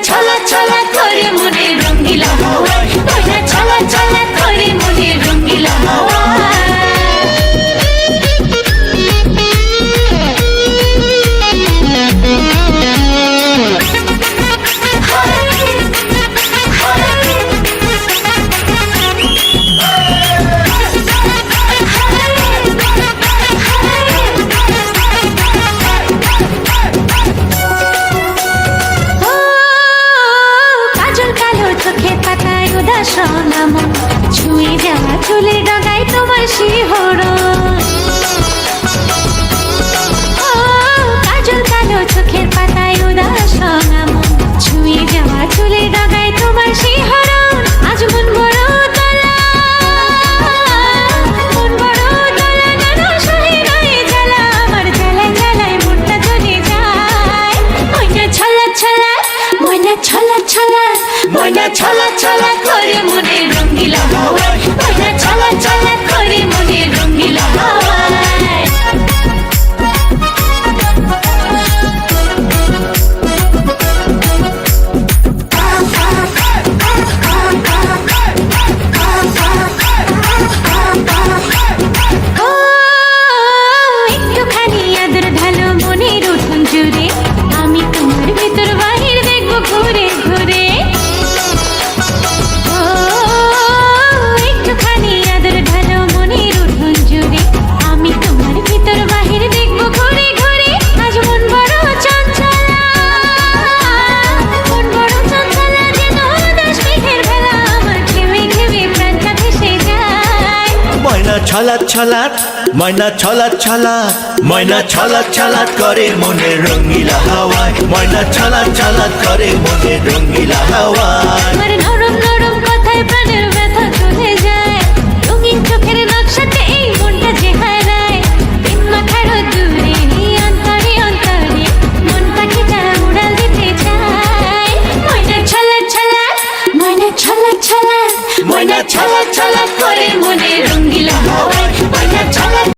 ছলা ছলা করে মনে রঙ্গিলা হাওয়ায়, ময়না ছলা ছলা করে মনে রঙ্গিলা হাওয়ায়। ছুঁয়ে যাওয়া চুলের ডগায় তোমার শিহরণ, কাজল কালো চোখের পাতায় উদাস মন, ছুঁয়ে যাওয়া চুলের ডগায় তোমার শিহরণ। আজ মন বড় তলা, মন বড় তলা, জানো সহে নয় জ্বালা, আমার জ্বালায় জ্বালায় মনটা জ্বলে যায়। ময়না ছলা ছলা, ময়না ছলা ছলা, ময়না ছলা ছলা করে মনে রঙ্গিলা হাওয়ায়, ময়না ছলা ছলা করে মনে রঙ্গিলা হাওয়ায়। একটুখানি আদর ঢালো মনের উঠোন জুড়ে, আমি তোমার ভেতর বাহির দেখবো ঘুরে ঘুরে। একটুখানি আদর ঢালো মনের উঠোন জুড়ে, আমি তোমার ভেতর বাহির দেখবো ঘুরে ঘুরে। আজ মন বড় চঞ্চলা, মন বড় চঞ্চলা, যেন উদাস মেঘের ভেলা, আমার ঘেমে ঘেমে প্রাণটা ভেসে যায়। ময়না ছলাৎ ছলাৎ, ময়না ছলাৎ ছলাৎ, ময়না ছলাৎ ছলাৎ করে মনে রঙ্গিলা হাওয়ায়, ময়না ছলাৎ ছলাৎ করে মনে রঙ্গিলা হাওয়ায়। আমার নরম নরম কথায় প্রাণের